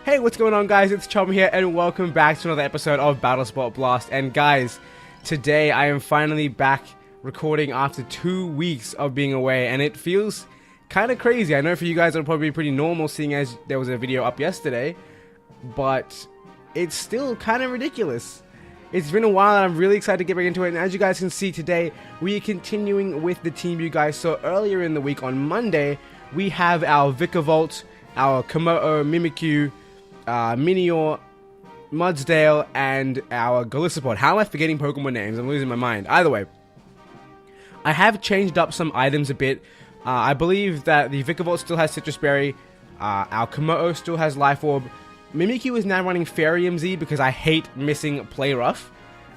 Hey, what's going on, guys? It's Chum here, and welcome back to another episode of Battlespot Blast. And guys, today I am finally back recording after 2 weeks of being away, and it feels kind of crazy. I know for you guys it'll probably be pretty normal, seeing as there was a video up yesterday, but it's still kind of ridiculous. It's been a while, and I'm really excited to get back into it. And as you guys can see today, we are continuing with the team you guys saw earlier in the week. On Monday, we have our Vikavolt, our Komodo, Mimikyu, Minior, Mudsdale, and our Battlespot. How am I forgetting Pokemon names? I'm losing my mind. Either way, I have changed up some items a bit. I believe that the Vikavolt still has Citrus Berry. Our Komodo still has Life Orb. Mimikyu is now running Fairy MZ because I hate missing Play Rough.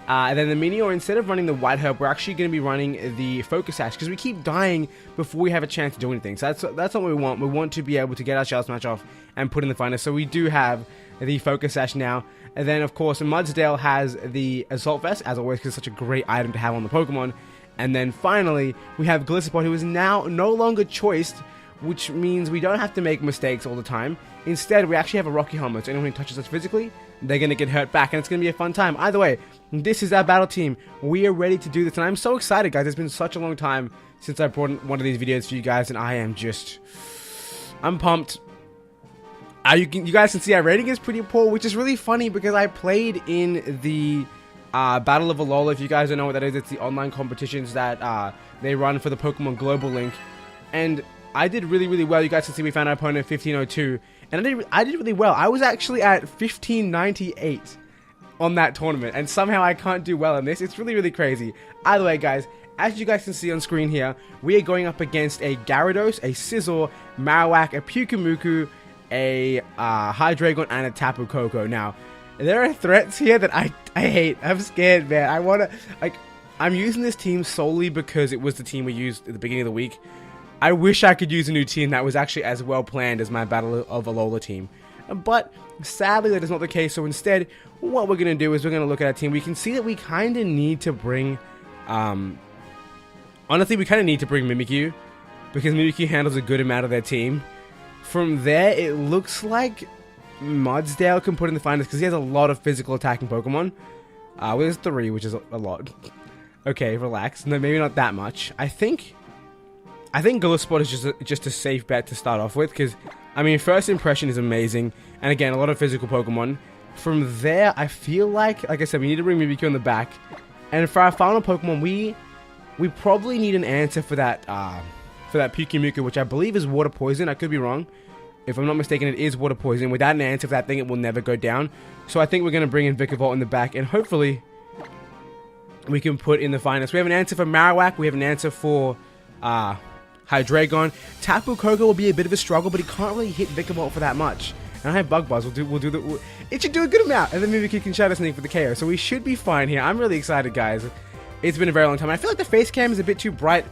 And then the Minior, instead of running the White Herb, we're actually going to be running the Focus Sash because we keep dying before we have a chance to do anything. So that's what we want. We want to be able to get our Shell Smash off and put in the finest. So we do have the Focus Sash now. And then, of course, Mudsdale has the Assault Vest, as always, because it's such a great item to have on the Pokemon. And then finally, we have Battlespot, who is now no longer choiced, which means we don't have to make mistakes all the time. Instead, we actually have a Rocky Helmet, so anyone who touches us physically, they're going to get hurt back, and it's going to be a fun time. Either way, this is our battle team. We are ready to do this, and I'm so excited, guys. It's been such a long time since I brought one of these videos for you guys, and I'm pumped. You guys can see our rating is pretty poor, which is really funny because I played in the Battle of Alola. If you guys don't know what that is, it's the online competitions that they run for the Pokemon Global Link, and I did really, really well. You guys can see we found our opponent at 1502, and I did really well. I was actually at 1598 on that tournament, and somehow I can't do well in this. It's really, really crazy. Either way, guys, as you guys can see on screen here, we are going up against a Gyarados, a Scizor, Marowak, a Pyukumuku, a Hydreigon, and a Tapu Koko. Now, there are threats here that I hate. I'm scared, man. I'm using this team solely because it was the team we used at the beginning of the week. I wish I could use a new team that was actually as well planned as my Battle of Alola team. But sadly, that is not the case. So instead, what we're going to do is we're going to look at our team. We can see that we kind of need to bring... honestly, we kind of need to bring Mimikyu, because Mimikyu handles a good amount of their team. From there, it looks like Mudsdale can put in the finals because he has a lot of physical attacking Pokemon. Well, there's 3, which is a lot. Okay, relax. No, maybe not that much. I think Battlespot is just a safe bet to start off with, because, I mean, first impression is amazing, and again, a lot of physical Pokemon. From there, I feel like I said, we need to bring Mimikyu on the back, and for our final Pokemon, we probably need an answer for that Pyukumuku, which I believe is Water Poison. I could be wrong. If I'm not mistaken, it is Water Poison. Without an answer for that thing, it will never go down. So I think we're going to bring in Vikavolt in the back, and hopefully we can put in the finest. We have an answer for Marowak. We have an answer for Hydreigon. Tapu Koko will be a bit of a struggle, but he can't really hit Vikavolt for that much. And I have Bug Buzz. It should do a good amount, and then maybe he can Shadow Sneak for the KO. So we should be fine here. I'm really excited, guys. It's been a very long time. I feel like the face cam is a bit too bright.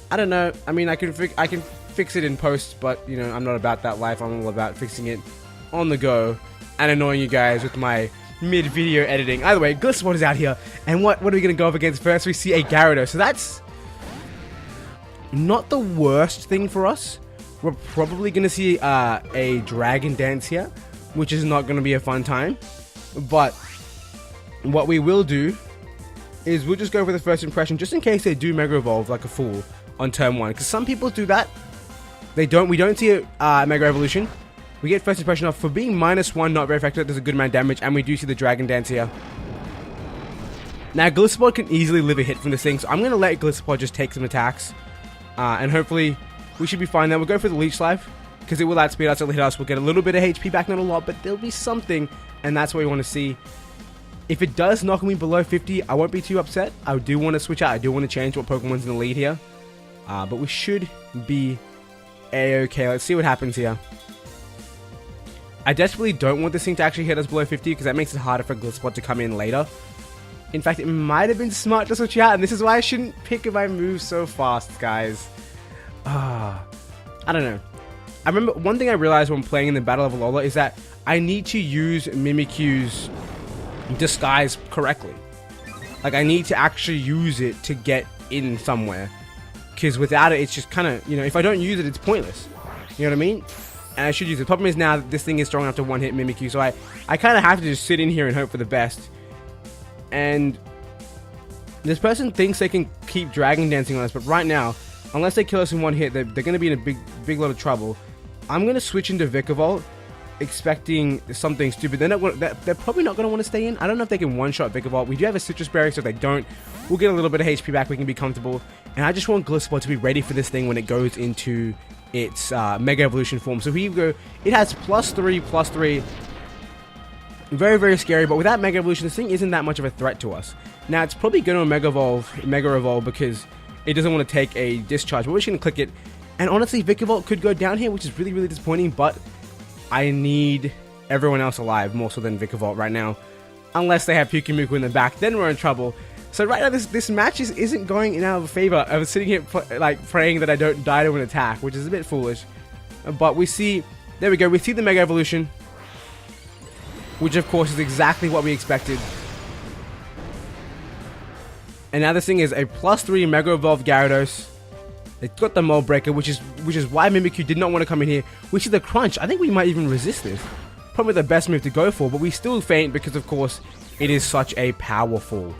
I don't know. I mean, I can fix it in post, but you know, I'm not about that life. I'm all about fixing it on the go and annoying you guys with my mid-video editing. Either way, Battlespot is out here, and what are we gonna go up against first? We see a Gyarados. So that's not the worst thing for us. We're probably going to see a Dragon Dance here, which is not going to be a fun time. But what we will do is we'll just go for the first impression, just in case they do Mega Evolve like a fool on turn 1. Because some people do that. We don't see a Mega Evolution. We get first impression off. For being -1, not very effective, does a good amount of damage. And we do see the Dragon Dance here. Now, Battlespot can easily live a hit from this thing, so I'm going to let Battlespot just take some attacks. And hopefully, we should be fine there. We'll go for the Leech Life, because it will outspeed us, it'll hit us. We'll get a little bit of HP back, not a lot, but there'll be something, and that's what we want to see. If it does knock me below 50, I won't be too upset. I do want to switch out. I do want to change what Pokemon's in the lead here. But we should be A-okay. Let's see what happens here. I desperately don't want this thing to actually hit us below 50, because that makes it harder for Battlespot to come in later. In fact, it might have been smart to switch out, and this is why I shouldn't pick my moves so fast, guys. I don't know. I remember one thing I realized when playing in the Battle of Alola is that I need to use Mimikyu's disguise correctly. Like, I need to actually use it to get in somewhere. Because without it, it's just kind of, you know, if I don't use it, it's pointless. You know what I mean? and I should use it. The problem is now that this thing is strong enough to one-hit Mimikyu, so I kind of have to just sit in here and hope for the best. And this person thinks they can keep Dragon Dancing on us, but right now, unless they kill us in one hit, they're going to be in a big lot of trouble. I'm going to switch into Vikavolt, expecting something stupid. They're probably not going to want to stay in. I don't know if they can one-shot Vikavolt. We do have a Citrus Berry, so if they don't, we'll get a little bit of HP back. We can be comfortable. And I just want Gliscor to be ready for this thing when it goes into its Mega Evolution form. So here we go. It has +3/+3. Very, very scary. But without Mega Evolution, this thing isn't that much of a threat to us. Now, it's probably going to Mega Evolve because it doesn't want to take a discharge. But we're just going to click it. And honestly, Vikavolt could go down here, which is really, really disappointing. But I need everyone else alive more so than Vikavolt right now. Unless they have Pyukumuku in the back, then we're in trouble. So right now, this match isn't going in our favor. I was sitting here praying that I don't die to an attack, which is a bit foolish. But we see, there we go, we see the Mega Evolution, which of course is exactly what we expected. And now this thing is a +3 Mega Evolved Gyarados. It's got the Mold Breaker, which is why Mimikyu did not want to come in here. We see the Crunch. I think we might even resist this. Probably the best move to go for, but we still faint because of course it is such a powerful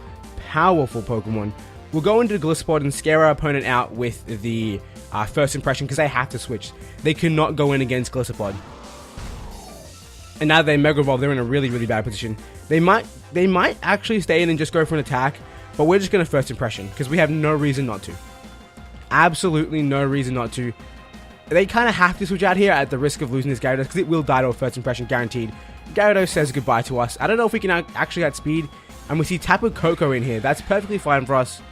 Pokemon. We'll go into Gliscor and scare our opponent out with the first impression because they have to switch. They cannot go in against Gliscor. And now they Mega Evolve, they're in a really, really bad position. They might actually stay in and just go for an attack, but we're just going to first impression because we have no reason not to. Absolutely no reason not to. They kind of have to switch out here at the risk of losing this Gyarados because it will die to a first impression guaranteed. Gyarados says goodbye to us. I don't know if we can actually outspeed. And we see Tapu Koko in here. That's perfectly fine for us.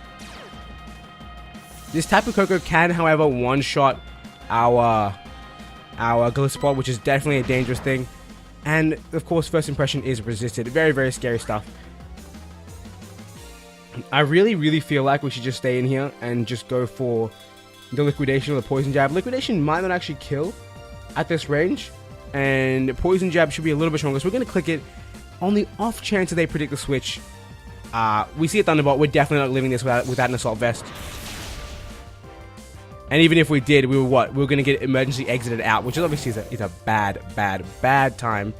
This Tapu Koko can, however, one-shot our Gliscor, which is definitely a dangerous thing. And, of course, first impression is resisted. Very, very scary stuff. I really, really feel like we should just stay in here and just go for the Liquidation or the Poison Jab. Liquidation might not actually kill at this range. And Poison Jab should be a little bit stronger. So we're going to click it. On the off chance that they predict the switch, we see a Thunderbolt. We're definitely not living this without an Assault Vest. And even if we did, we were what? We were going to get emergency exited out, which is obviously is a bad time.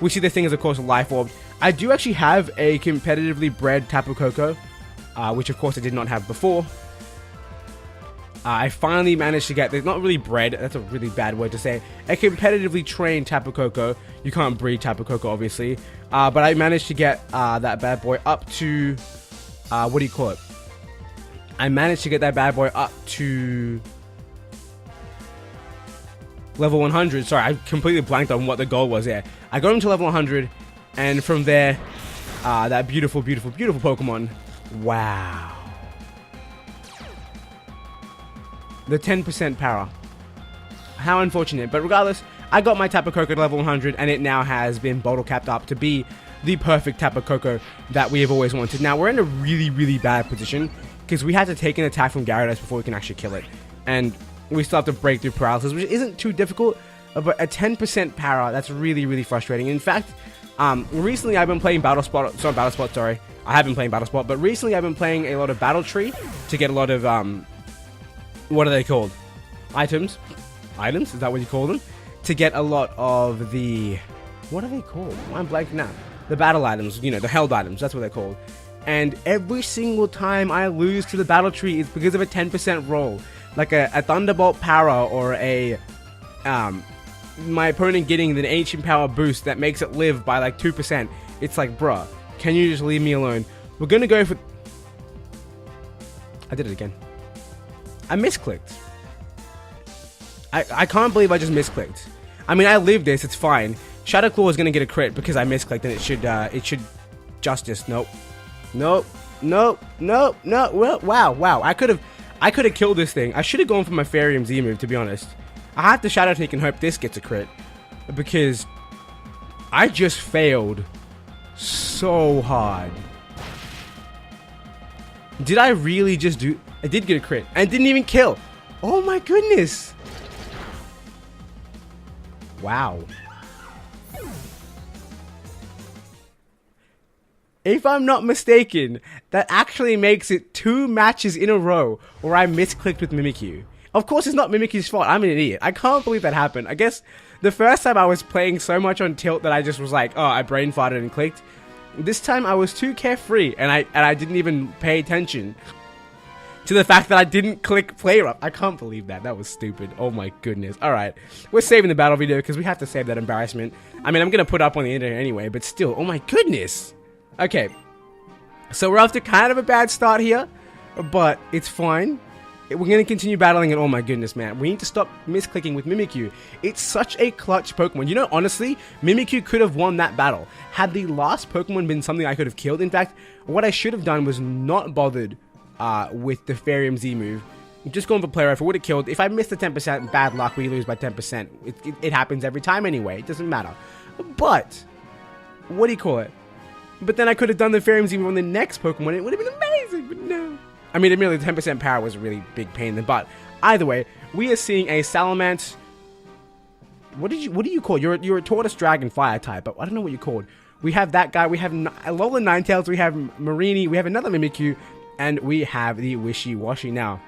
We see this thing as, of course, a Life Orb. I do actually have a competitively bred Tapu Koko, which, of course, I did not have before. I finally managed to get, they're not really bred, that's a really bad word to say, a competitively trained Tapu Koko. You can't breed Tapu Koko, obviously. But I managed to get that bad boy up to, what do you call it? I managed to get that bad boy up to level 100. Sorry, I completely blanked on what the goal was there. I got him to level 100, and from there, that beautiful, beautiful, beautiful Pokemon. Wow. The 10% power. How unfortunate. But regardless, I got my Tapu Koko to level 100, and it now has been bottle capped up to be the perfect Tapu Koko that we have always wanted. Now, we're in a really, really bad position because we had to take an attack from Gyarados before we can actually kill it. And we still have to break through paralysis, which isn't too difficult, but a 10% power, that's really, really frustrating. In fact, recently I've been playing Battlespot, sorry. I have been playing Battlespot, but recently I've been playing a lot of Battle Tree to get a lot of, what are they called? Items? Items? Is that what you call them? To get a lot of the... What are they called? I'm blanking now. The battle items, you know, the held items. That's what they're called. And every single time I lose to the Battle Tree, it's because of a 10% roll. Like a Thunderbolt power or a... my opponent getting the Ancient Power boost that makes it live by like 2%. It's like, bruh, can you just leave me alone? We're gonna go for... I did it again. I misclicked. I can't believe I just misclicked. I mean, I lived this, it's fine. Shadow Claw is going to get a crit because I misclicked, and it should justice. Nope. Nope. Nope. Nope. No. Well, wow. I could have killed this thing. I should have gone for my Farium Z move, to be honest. I have to Shadow Take and hope this gets a crit, because I just failed so hard. Did I really just do... I did get a crit and didn't even kill. Oh my goodness. Wow. If I'm not mistaken, that actually makes it 2 matches in a row where I misclicked with Mimikyu. Of course, it's not Mimikyu's fault. I'm an idiot. I can't believe that happened. I guess The first time I was playing so much on tilt that I just was like, oh, I brain farted and clicked. This time I was too carefree, and I didn't even pay attention to the fact that I didn't click play up. I can't believe that. That was stupid. Oh my goodness. Alright, we're saving the battle video because we have to save that embarrassment. I mean, I'm going to put it up on the internet anyway, but still, oh my goodness. Okay, so we're off to kind of a bad start here, but it's fine. We're going to continue battling, and oh my goodness, man. We need to stop misclicking with Mimikyu. It's such a clutch Pokemon. You know, honestly, Mimikyu could have won that battle had the last Pokemon been something I could have killed. In fact, what I should have done was not bothered with the Farium Z move. Just going for Play Rough. I would have killed. If I missed the 10%, bad luck, we lose by 10%. It happens every time anyway. It doesn't matter. But, what do you call it? But then I could have done the Farium Z move on the next Pokemon. It would have been amazing, but no. I mean, admittedly, the 10% power was a really big pain in the butt. Either way, we are seeing a Salamence. What do you call it? You're a Tortoise Dragon Fire type, but I don't know what you're called. We have that guy. We have Alolan Ninetales. We have Marini. We have another Mimikyu, and we have the Wishy-Washy. Now,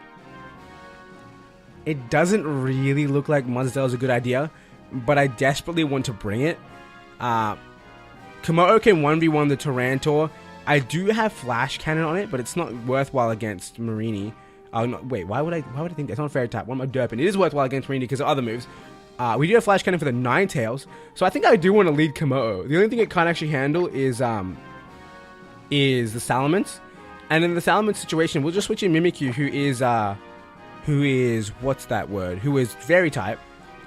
it doesn't really look like Mudsdale is a good idea, but I desperately want to bring it. Komodo can 1v1 the Tyranitar. I do have Flash Cannon on it, but it's not worthwhile against Marini. No, wait, why would I think that's not a fairy type? What am I derping? It is worthwhile against Marini because of other moves. We do have Flash Cannon for the Ninetales, so I think I do want to lead Komodo. The only thing it can't actually handle is the Salamence. And in the Salamence situation, we'll just switch in Mimikyu, who is what's that word? Who is Fairy type.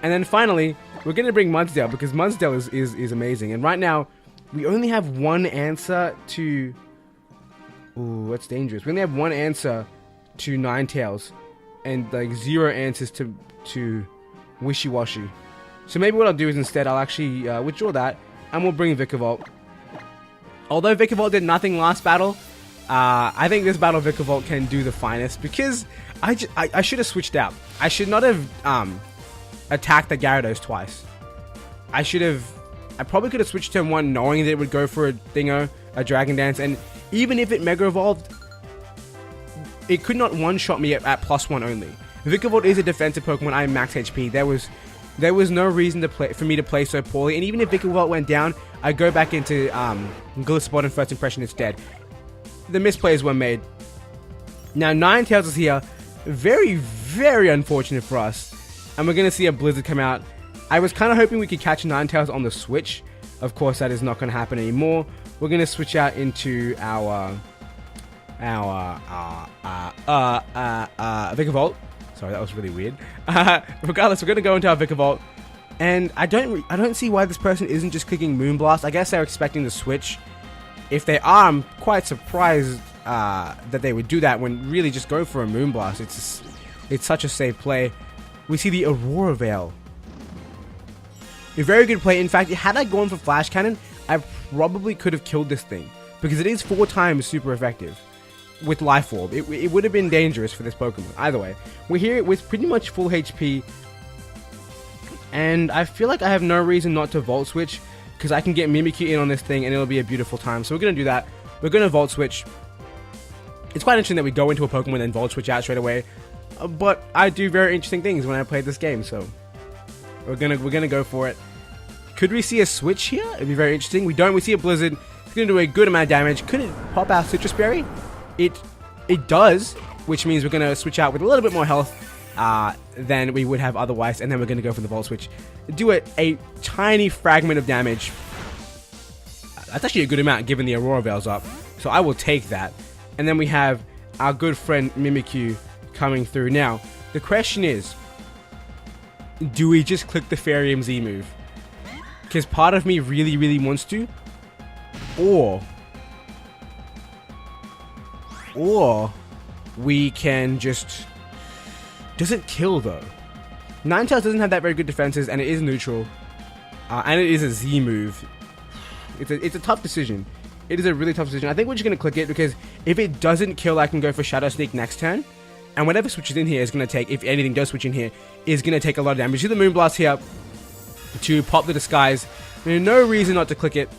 And then finally, we're gonna bring Mudsdale because Mudsdale is amazing. And right now, we only have one answer to... Ooh, that's dangerous. We only have one answer to Ninetales, and like 0 answers to Wishy-Washy. So maybe what I'll do is instead I'll actually withdraw that, and we'll bring Vikavolt. Although Vikavolt did nothing last battle, I think this battle Vikavolt can do the finest because I should have switched out. I should not have attacked the Gyarados twice. I probably could have switched turn 1 knowing that it would go for a Dingo, a Dragon Dance, and even if it Mega Evolved, it could not one-shot me at +1 only. Vikavolt is a defensive Pokemon. I am max HP. There was no reason for me to play so poorly, and even if Vikavolt went down, I go back into Battlespot and First Impression, it's dead. The misplays were made. Now Ninetales is here. Very, very unfortunate for us. And we're going to see a Blizzard come out. I was kind of hoping we could catch Ninetales on the Switch. Of course, that is not going to happen anymore. We're going to switch out into our Vikavolt. Sorry, that was really weird. Regardless, we're going to go into our Vikavolt. And I don't see why this person isn't just clicking Moonblast. I guess they're expecting the Switch. If they are, I'm quite surprised that they would do that when really just go for a Moonblast. It's such a safe play. We see the Aurora Veil. A very good play. In fact, had I gone for Flash Cannon, I probably could have killed this thing. Because it is 4 times super effective with Life Orb. It would have been dangerous for this Pokemon. Either way, we're here with pretty much full HP. And I feel like I have no reason not to Volt Switch. Because I can get Mimikyu in on this thing and it'll be a beautiful time. So we're going to do that. We're going to Volt Switch. It's quite interesting that we go into a Pokemon and Volt Switch out straight away. But I do very interesting things when I play this game. So we're gonna go for it. Could we see a Switch here? It'd be very interesting. We don't. We see a Blizzard. It's going to do a good amount of damage. Could it pop out Citrus Berry? It does. Which means we're going to switch out with a little bit more health than we would have otherwise. And then we're going to go for the Volt Switch. Do a tiny fragment of damage. That's actually a good amount given the Aurora Veil's up. So I will take that. And then we have our good friend Mimikyu coming through. Now, the question is, do we just click the Farium Z move? Because part of me really, really wants to. Or we can just... Does it kill though? Ninetales doesn't have that very good defenses, and it is neutral. And it is a Z move. It's a tough decision. It is a really tough decision. I think we're just going to click it, because if it doesn't kill, I can go for Shadow Sneak next turn. And whatever switches in here is going to take, if anything does switch in here, is going to take a lot of damage. Do the Moonblast here to pop the Disguise. There's no reason not to click it.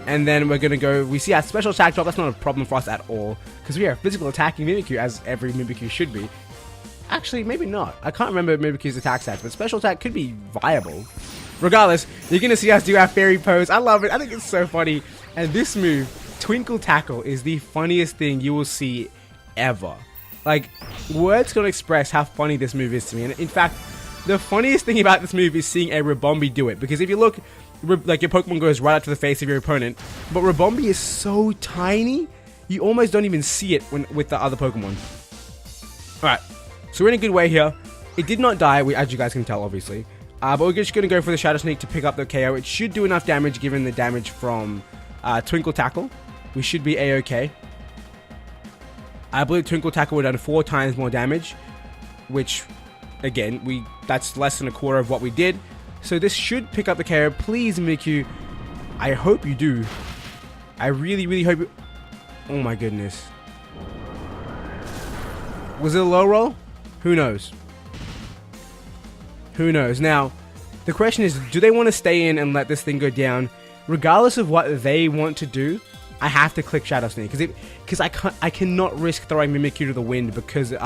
And then we're going to go, we see our special attack drop. That's not a problem for us at all, because we are physical attacking Mimikyu, as every Mimikyu should be. Actually, maybe not. I can't remember Mimikyu's attack stats, but special attack could be viable. Regardless, you're going to see us do our fairy pose. I love it. I think it's so funny. And this move, Twinkle Tackle, is the funniest thing you will see ever. Like, words can't express how funny this move is to me. And in fact, the funniest thing about this move is seeing a Rabombi do it. Because if you look, like your Pokemon goes right up to the face of your opponent. But Rabombi is so tiny, you almost don't even see it with the other Pokemon. Alright, so we're in a good way here. It did not die, as you guys can tell, obviously. But we're just going to go for the Shadow Sneak to pick up the KO. It should do enough damage given the damage from Twinkle Tackle. We should be A-okay. I believe Twinkle Tackle would have done 4 times more damage, which, again, that's less than a quarter of what we did. So this should pick up the KO. Please, Mimikyu. I hope you do. I really, really hope you... Oh my goodness. Was it a low roll? Who knows? Who knows? Now, the question is, do they want to stay in and let this thing go down? Regardless of what they want to do, I have to click Shadow Sneak because I cannot risk throwing Mimikyu to the wind because this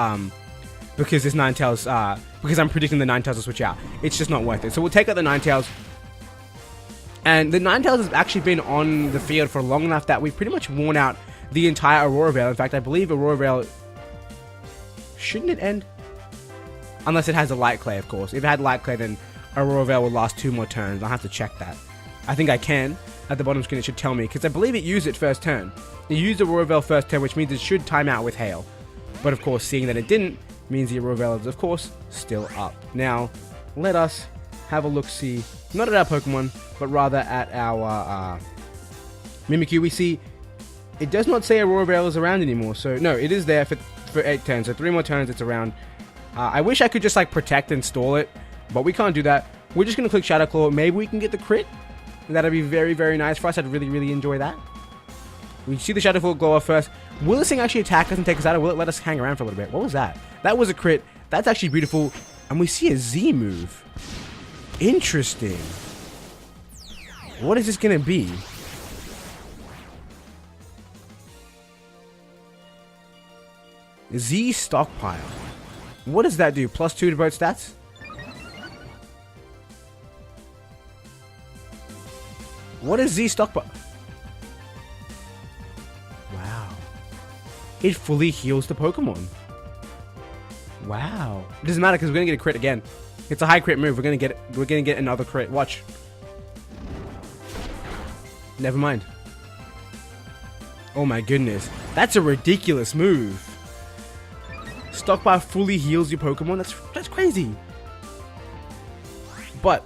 Ninetales because I'm predicting the Ninetales will switch out. It's just not worth it. So we'll take out the Ninetales. And the Ninetales has actually been on the field for long enough that we've pretty much worn out the entire Aurora Veil. In fact, I believe Aurora Veil... Shouldn't it end? Unless it has a Light Clay, of course. If it had Light Clay, then Aurora Veil will last 2 more turns. I'll have to check that. I think I can. At the bottom screen, it should tell me, because I believe it used it first turn. It used Aurora Veil first turn, which means it should time out with Hail. But of course, seeing that it didn't, means the Aurora Veil is, of course, still up. Now, let us have a look-see, not at our Pokemon, but rather at our Mimikyu. We see it does not say Aurora Veil is around anymore, so no, it is there for 8 turns, so 3 more turns it's around. I wish I could just like protect and stall it, but we can't do that. We're just going to click Shadow Claw. Maybe we can get the crit. That'd be very, very nice for us. I'd really, really enjoy that. We see the Shadow Claw go off first. Will this thing actually attack us and take us out, or will it let us hang around for a little bit? What was that? That was a crit. That's actually beautiful. And we see a Z move. Interesting. What is this going to be? Z Stockpile. What does that do? +2 to both stats? What is Z Stockpile? Wow. It fully heals the Pokemon. Wow. It doesn't matter because we're gonna get a crit again. It's a high crit move. We're gonna get another crit. Watch. Never mind. Oh my goodness. That's a ridiculous move. Stockpile fully heals your Pokemon. That's crazy. But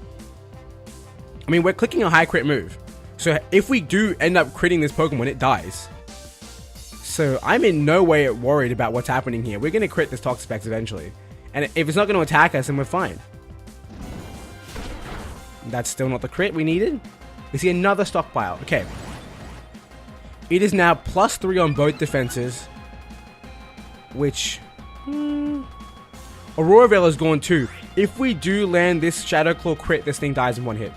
I mean, we're clicking a high crit move. So if we do end up critting this Pokemon, it dies. So I'm in no way worried about what's happening here. We're going to crit this Toxapex eventually. And if it's not going to attack us, then we're fine. That's still not the crit we needed. We see another Stockpile. Okay. It is now +3 on both defenses. Which... Aurora Veil is gone too. If we do land this Shadow Claw crit, this thing dies in 1 hit.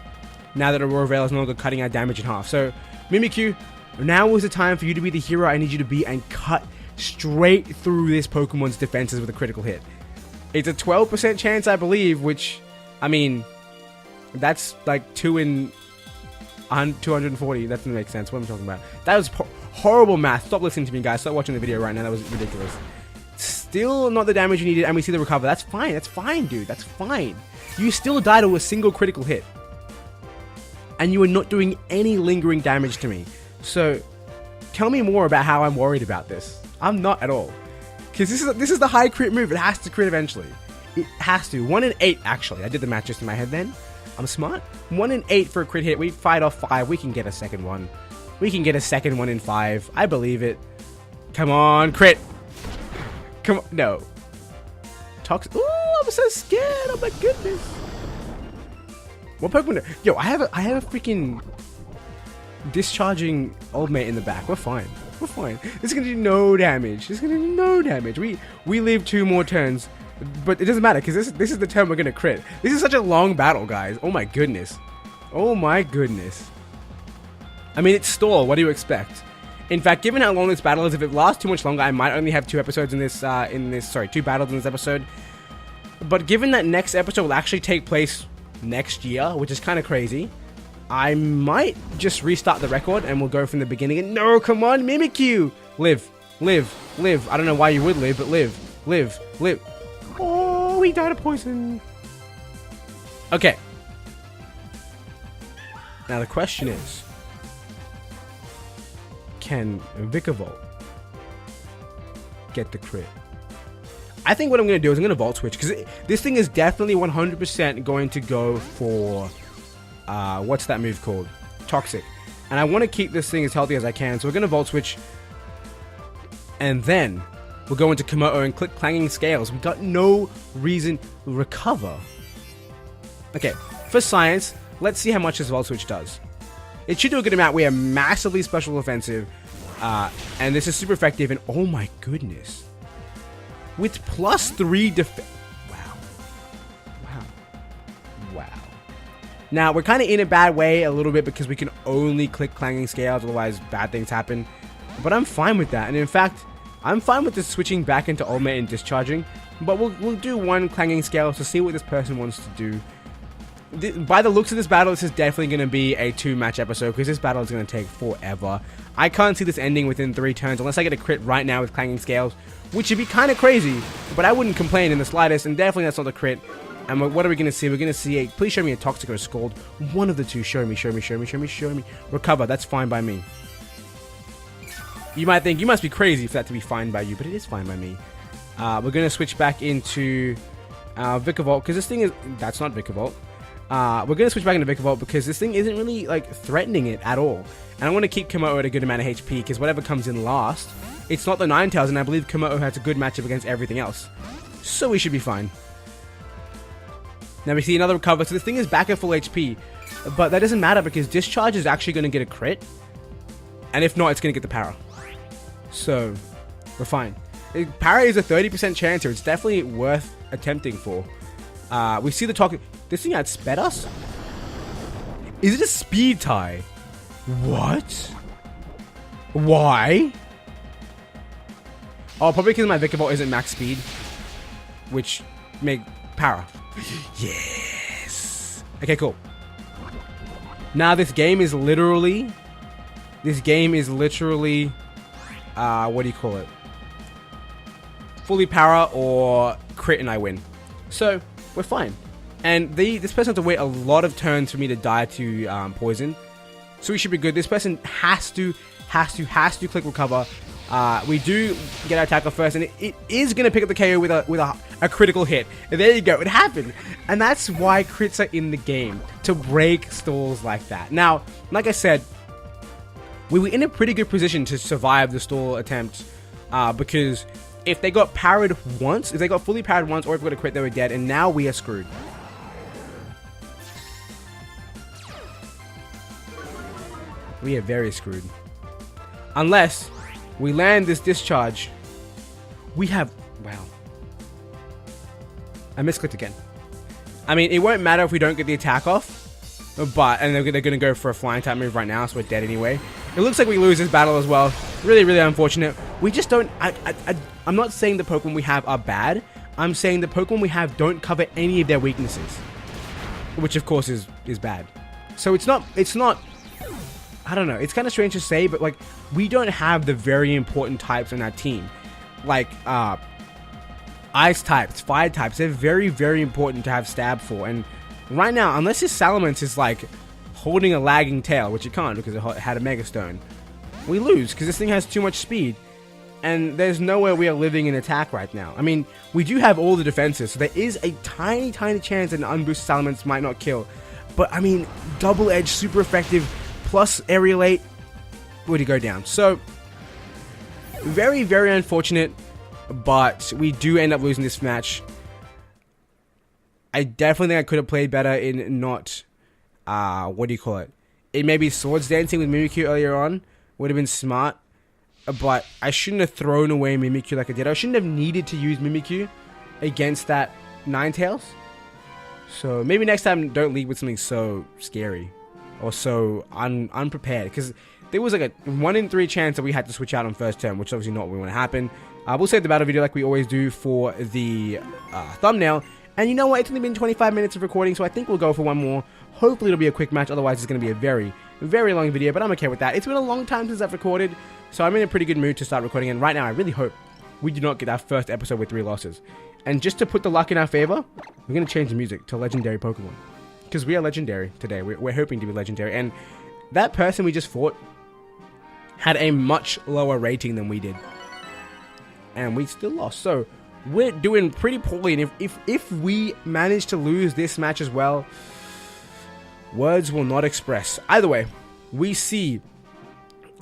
Now that Aurora Veil is no longer cutting our damage in half. So, Mimikyu, now is the time for you to be the hero I need you to be and cut straight through this Pokemon's defenses with a critical hit. It's a 12% chance, I believe, which, I mean, that's like 2 in 240. That doesn't make sense. What am I talking about? That was horrible math. Stop listening to me, guys. Stop watching the video right now. That was ridiculous. Still not the damage you needed, and we see the recover. That's fine. That's fine, dude. That's fine. You still died to a single critical hit. And you are not doing any lingering damage to me. So, tell me more about how I'm worried about this. I'm not at all. Because this is the high crit move. It has to crit eventually. It has to. 1 in 8, actually. I did the math just in my head then. I'm smart. 1 in 8 for a crit hit. We fight off 5. We can get a second one. We can get a second 1 in 5. I believe it. Come on, crit. Come on. No. Ooh, I'm so scared. Oh my goodness. What Pokemon? Yo, I have a freaking discharging old mate in the back. We're fine. We're fine. This is gonna do no damage. This is gonna do no damage. We live 2 more turns, but it doesn't matter because this is the turn we're gonna crit. This is such a long battle, guys. Oh my goodness. Oh my goodness. I mean, it's stall. What do you expect? In fact, given how long this battle is, if it lasts too much longer, I might only have 2 episodes in this. Sorry, 2 battles in this episode. But given that next episode will actually take place next year, which is kind of crazy. I might just restart the record and we'll go from the beginning. And no, come on, Mimikyu! Live, live, live. I don't know why you would live, but live, live, live. Oh, he died of poison. Okay. Now the question is, can Vikavolt get the crit? I think what I'm going to do is I'm going to Volt Switch, because this thing is definitely 100% going to go for, what's that move called? Toxic. And I want to keep this thing as healthy as I can, so we're going to Volt Switch. And then we'll go into Komodo and click Clanging Scales. We've got no reason to recover. Okay, for science, let's see how much this Volt Switch does. It should do a good amount. We are massively special offensive, and this is super effective, and oh my goodness. With +3 defense. Wow. Wow. Wow. Now, we're kind of in a bad way a little bit because we can only click Clanging Scales, otherwise bad things happen. But I'm fine with that. And in fact, I'm fine with this switching back into Ultimate and discharging. But we'll do one Clanging Scales to see what this person wants to do. By the looks of this battle, this is definitely going to be a 2-match episode because this battle is going to take forever. I can't see this ending within 3 turns unless I get a crit right now with Clanging Scales, which would be kind of crazy, but I wouldn't complain in the slightest, and definitely that's not a crit. And what are we going to see? We're going to see please show me a Toxic or Scald. One of the two. Show me, show me, show me, show me, show me. Recover, that's fine by me. You might think, you must be crazy for that to be fine by you, but it is fine by me. We're going to switch back into Vikavolt, because this thing is, that's not Vikavolt. We're going to switch back into Vikavolt because this thing isn't really, like, threatening it at all. And I want to keep Komodo at a good amount of HP because whatever comes in last, it's not the Ninetales, and I believe Komodo has a good matchup against everything else. So we should be fine. Now we see another recover, so this thing is back at full HP. But that doesn't matter because Discharge is actually going to get a crit. And if not, it's going to get the Para. So, we're fine. Para is a 30% chance here. It's definitely worth attempting for. We see the Toxic. This thing outsped us? Is it a speed tie? What? Why? Oh, probably because my Vikavolt isn't max speed. Which make Para. Yes. Okay, cool. Now this game is literally... what do you call it? Fully Para or crit and I win. So, we're fine. And this person has to wait a lot of turns for me to die to poison. So we should be good. This person has to click recover. We do get our attacker first, and it is going to pick up the KO with a critical hit. And there you go. It happened. And that's why crits are in the game. To break stalls like that. Now, like I said, we were in a pretty good position to survive the stall attempt. Because if they got parried once, if they got fully parried once, or if we got a crit, they were dead. And now we are screwed. We are very screwed. Unless we land this discharge. We have... Wow. I misclicked again. I mean, it won't matter if we don't get the attack off. But, and they're going to go for a flying type move right now, so we're dead anyway. It looks like we lose this battle as well. Really, really unfortunate. We just don't... I'm not saying the Pokemon we have are bad. I'm saying the Pokemon we have don't cover any of their weaknesses. Which, of course, is bad. So it's not... I don't know, it's kind of strange to say, but like, we don't have the very important types on our team. Like, ice types, fire types, they're very, very important to have stab for. And right now, unless his Salamence is like holding a lagging tail, which it can't because it had a Mega Stone, we lose because this thing has too much speed. And there's nowhere we are living in attack right now. I mean, we do have all the defenses, so there is a tiny, tiny chance that an unboosted Salamence might not kill. But I mean, double edge, super effective. Plus Aerial 8 would go down. So, very, very unfortunate, but we do end up losing this match. I definitely think I could have played better in not, what do you call it? It maybe Swords Dancing with Mimikyu earlier on would have been smart, but I shouldn't have thrown away Mimikyu like I did. I shouldn't have needed to use Mimikyu against that Ninetales. So, maybe next time don't lead with something so scary. Or so unprepared, because there was like a 1 in 3 chance that we had to switch out on first turn, which is obviously not what we want to happen. We'll save the battle video like we always do for the thumbnail, And you know what? It's only been 25 minutes of recording, so I think we'll go for one more. Hopefully it'll be a quick match, otherwise it's going to be a very, very long video, but I'm okay with that. It's been a long time since I've recorded, so I'm in a pretty good mood to start recording, and right now I really hope we do not get our first episode with 3 losses. And just to put the luck in our favor, we're going to change the music to Legendary Pokemon. Because we are Legendary today. We're hoping to be Legendary. And that person we just fought had a much lower rating than we did. And we still lost. So we're doing pretty poorly. And if we manage to lose this match as well, words will not express. Either way, we see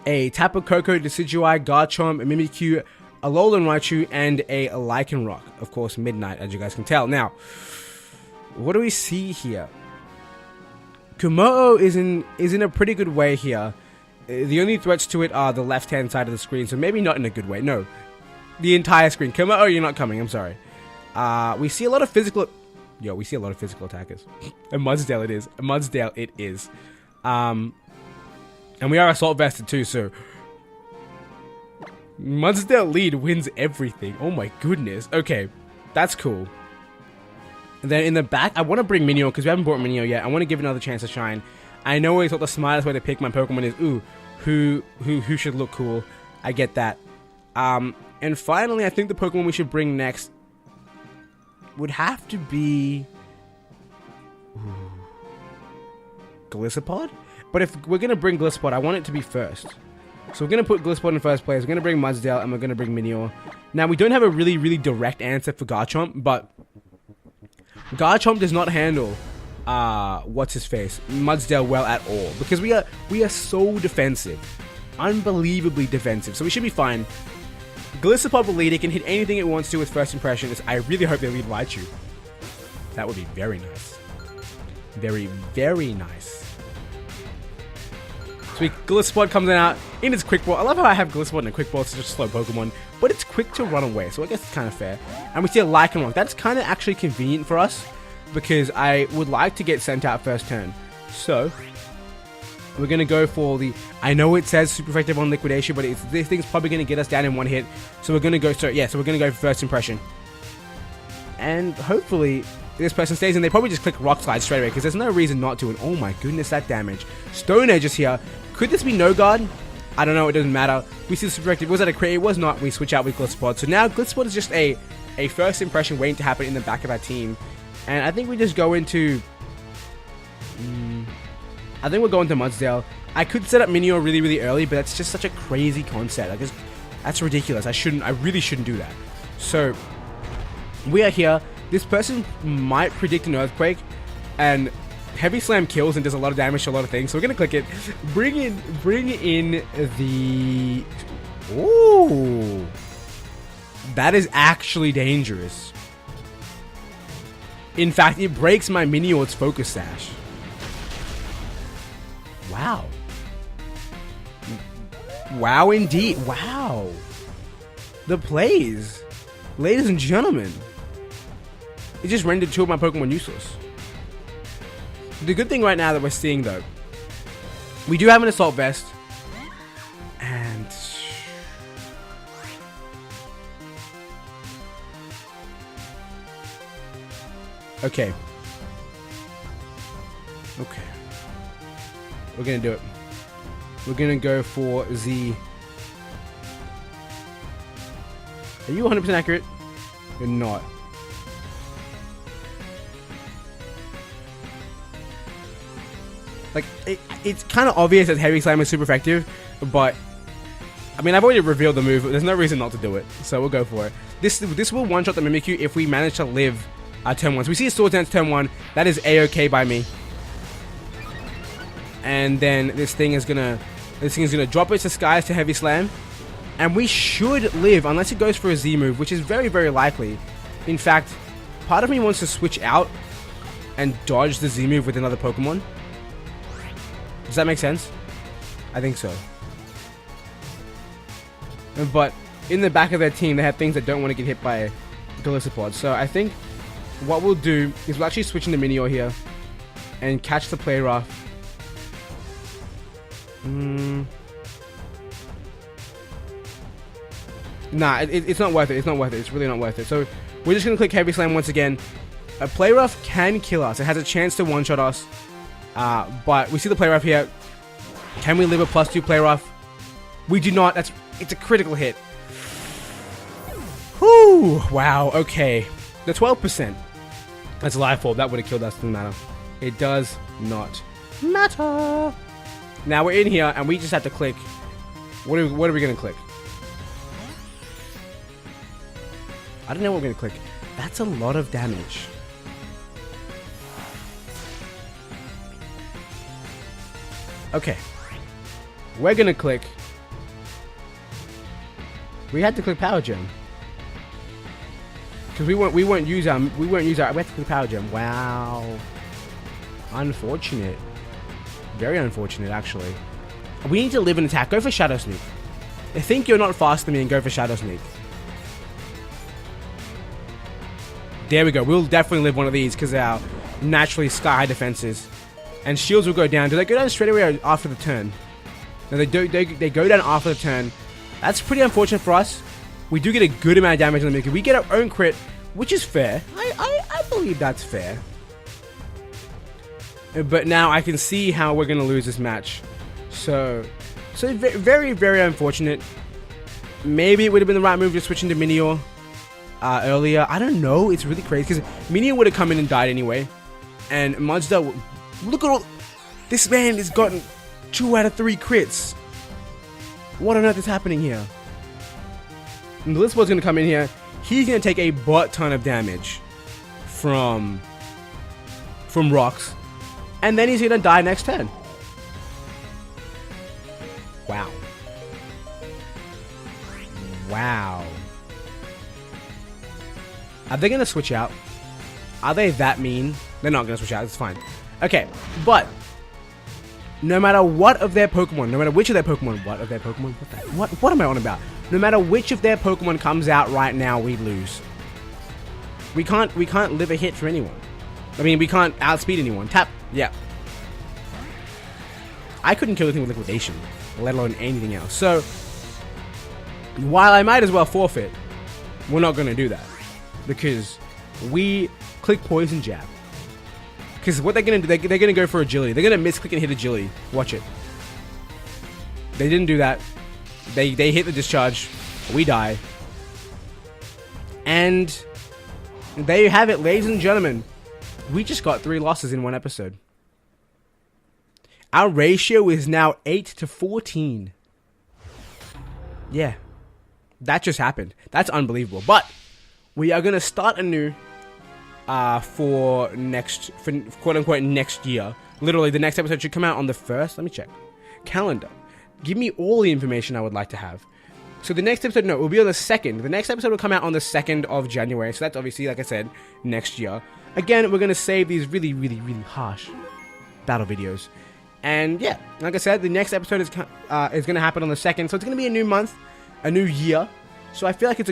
a Tapu Koko, Decidueye, Garchomp, a Mimikyu, a Alolan Raichu, and a Lycanroc. Of course, Midnight, as you guys can tell. Now, what do we see here? Kumo is in a pretty good way here. The only threats to it are the left-hand side of the screen, so maybe not in a good way. No, the entire screen. Kumo, you're not coming. I'm sorry. We see a lot of physical... Yo, we see a lot of physical attackers. A Mudsdale it is. A Mudsdale it is. And we are Assault Vested too, so... Mudsdale lead wins everything. Oh my goodness. Okay, that's cool. And then in the back, I want to bring Minio, because we haven't brought Minio yet. I want to give it another chance to shine. I know it's not the smartest way to pick my Pokemon is, ooh, who should look cool. I get that. And finally, I think the Pokemon we should bring next would have to be... Ooh, Gliscopod? But if we're going to bring Gliscopod, I want it to be first. So we're going to put Gliscopod in first place, we're going to bring Mudsdale, and we're going to bring Minior. Now, we don't have a really, really direct answer for Garchomp, but Garchomp does not handle, what's-his-face, Mudsdale well at all. Because we are so defensive. Unbelievably defensive. So we should be fine. Gliscopod will lead, it can hit anything it wants to with first impression. I really hope they lead Raichu. That would be very nice. Very, very nice. So Gliscopod comes out in its Quick Ball. I love how I have Gliscopod in a Quick Ball. It's such a slow Pokemon, but it's quick to run away, so I guess it's kind of fair. And we see a Lycanroc. That's kind of actually convenient for us, because I would like to get sent out first turn. So we're going to go for the... I know it says super effective on Liquidation, but this thing's probably going to get us down in one hit. So we're going to go... So we're going to go for first impression. And hopefully this person stays, and they probably just click Rock Slide straight away, because there's no reason not to. And oh my goodness, that damage. Stone Edge is here. Could this be No Guard? I don't know, it doesn't matter. We see the super effective. Was that a crit? It was not. We switch out with Gliscopod. So now Gliscopod is just a first impression waiting to happen in the back of our team. And I think we just go into... I think we'll go into Mudsdale. I could set up Minior really, really early, but that's just such a crazy concept. Like, that's ridiculous. I really shouldn't do that. So, we are here. This person might predict an Earthquake, and Heavy Slam kills and does a lot of damage to a lot of things. So we're gonna click it. Bring in the... Ooh, that is actually dangerous. In fact, it breaks my Minior's Focus Sash. Wow. Wow, indeed. Wow. The plays. Ladies and gentlemen. It just rendered 2 of my Pokemon useless. The good thing right now that we're seeing, though, we do have an Assault Vest. And... Okay. Okay. We're gonna do it. We're gonna go for the... Are you 100% accurate? You're not. Like, it's kind of obvious that Heavy Slam is super effective, but... I mean, I've already revealed the move, but there's no reason not to do it. So we'll go for it. This will one-shot the Mimikyu if we manage to live turn 1. So we see a Sword Dance turn 1. That is A-okay by me. And then this thing is gonna drop its disguise to Heavy Slam. And we should live, unless it goes for a Z move, which is very, very likely. In fact, part of me wants to switch out and dodge the Z move with another Pokemon. Does that make sense? I think so. But in the back of their team, they have things that don't want to get hit by Gliscopod. So I think what we'll do is we'll actually switch into Minior here and catch the play rough. Nah, it's not worth it. It's not worth it. It's really not worth it. So we're just going to click Heavy Slam once again. A Play Rough can kill us. It has a chance to one-shot us. But we see the Play Rough here. Can we live a +2 Play Rough? We do not. It's a critical hit. Whew. Wow. Okay. The 12%. That's life orb. That would have killed us. Doesn't matter. It does not matter. Now we're in here and we just have to click. What are we going to click? I don't know what we're going to click. That's a lot of damage. Okay. We're going to click. We had to click Power Gem. Because we won't use our we have to click Power Gem. Wow. Unfortunate. Very unfortunate, actually. We need to live and attack. Go for Shadow Sneak. I think you're not faster than me and go for Shadow Sneak. There we go. We'll definitely live one of these because our naturally sky high defenses. And shields will go down. Do they go down straight away or after the turn? No, they do. They go down after the turn. That's pretty unfortunate for us. We do get a good amount of damage on the Mickey. We get our own crit, which is fair. I believe that's fair. But now I can see how we're going to lose this match. So very, very unfortunate. Maybe it would have been the right move to switch into Minior earlier. I don't know. It's really crazy because Minior would have come in and died anyway. And Mazda, look at all... This man has gotten 2 out of 3 crits. What on earth is happening here? And the Battlespot's going to come in here. He's going to take a butt ton of damage from rocks. And then he's going to die next turn. Wow. Wow. Are they going to switch out? Are they that mean? They're not going to switch out. It's fine. Okay, but no matter what of their Pokemon, no matter which of their Pokemon, what am I on about? No matter which of their Pokemon comes out right now, we lose. We can't live a hit for anyone. I mean, we can't outspeed anyone. Tap, yeah. I couldn't kill anything with Liquidation, let alone anything else. So, while I might as well forfeit, we're not going to do that. Because we click Poison Jab. Because what they're going to do, they're going to go for Agility. They're going to misclick and hit Agility. Watch it. They didn't do that. They hit the Discharge. We die. And there you have it, ladies and gentlemen. We just got 3 losses in one episode. Our ratio is now 8-14. Yeah. That just happened. That's unbelievable. But we are going to start anew for quote-unquote next year. Literally, the next episode should come out on the 1st. Let me check. Calendar. Give me all the information I would like to have. So the next episode, no, it will be on the 2nd. The next episode will come out on the 2nd of January. So that's obviously, like I said, next year. Again, we're going to save these really, really, really harsh battle videos. And yeah, like I said, the next episode is going to happen on the 2nd. So it's going to be a new month, a new year. So I feel like it's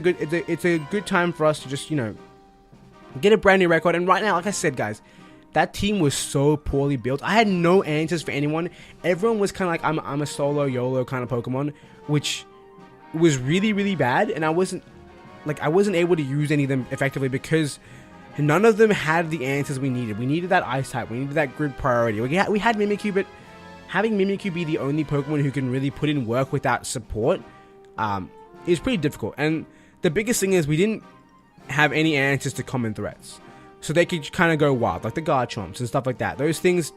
a good time for us to just, you know, get a brand new record. And right now, like I said, guys, that team was so poorly built. I had no answers for anyone. Everyone was kind of like, I'm a solo YOLO kind of Pokemon, which was really, really bad. And I wasn't able to use any of them effectively because none of them had the answers we needed. We needed that Ice type. We needed that grid priority. We had Mimikyu, but having Mimikyu be the only Pokemon who can really put in work without support is pretty difficult. And the biggest thing is we didn't have any answers to common threats. So they could kind of go wild, like the Garchomps and stuff like that. Those things,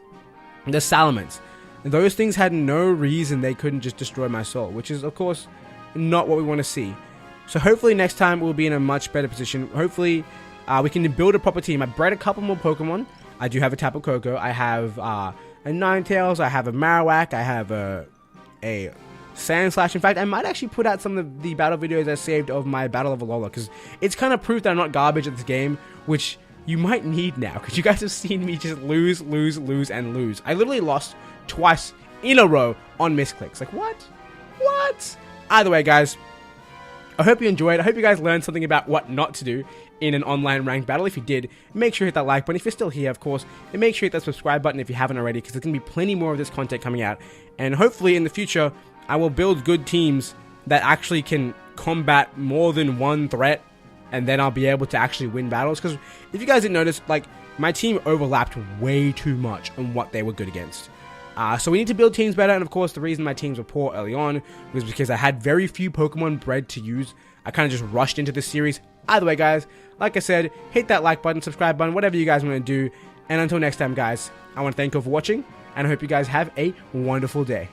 the Salamence, those things had no reason they couldn't just destroy my soul, which is, of course, not what we want to see. So hopefully next time we'll be in a much better position. Hopefully we can build a proper team. I bred a couple more Pokemon. I do have a Tapu Koko. I have a Ninetales. I have a Marowak. I have a Sandslash. In fact, I might actually put out some of the battle videos I saved of my Battle of Alola, because it's kind of proof that I'm not garbage at this game, which you might need now, because you guys have seen me just lose, and lose. I literally lost twice in a row on misclicks. Like, what? What? Either way, guys, I hope you enjoyed. I hope you guys learned something about what not to do in an online ranked battle. If you did, make sure you hit that like button if you're still here, of course, and make sure you hit that subscribe button if you haven't already, because there's going to be plenty more of this content coming out. And hopefully in the future, I will build good teams that actually can combat more than one threat and then I'll be able to actually win battles. Because if you guys didn't notice, like, my team overlapped way too much on what they were good against. So we need to build teams better, and of course the reason my teams were poor early on was because I had very few Pokemon bred to use. I kind of just rushed into this series. Either way, guys, like I said, hit that like button, subscribe button, whatever you guys want to do. And until next time, guys, I want to thank you all for watching, and I hope you guys have a wonderful day.